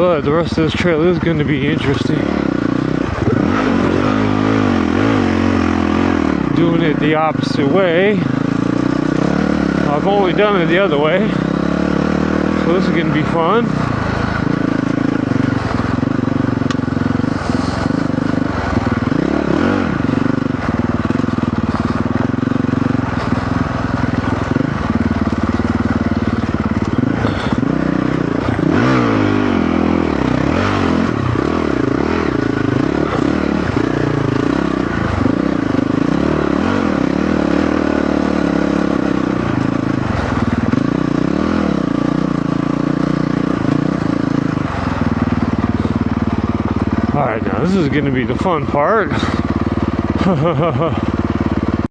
but the rest of this trail is going to be interesting. Doing it the opposite way. I've only done it the other way, so this is going to be fun. Alright, now this is going to be the fun part.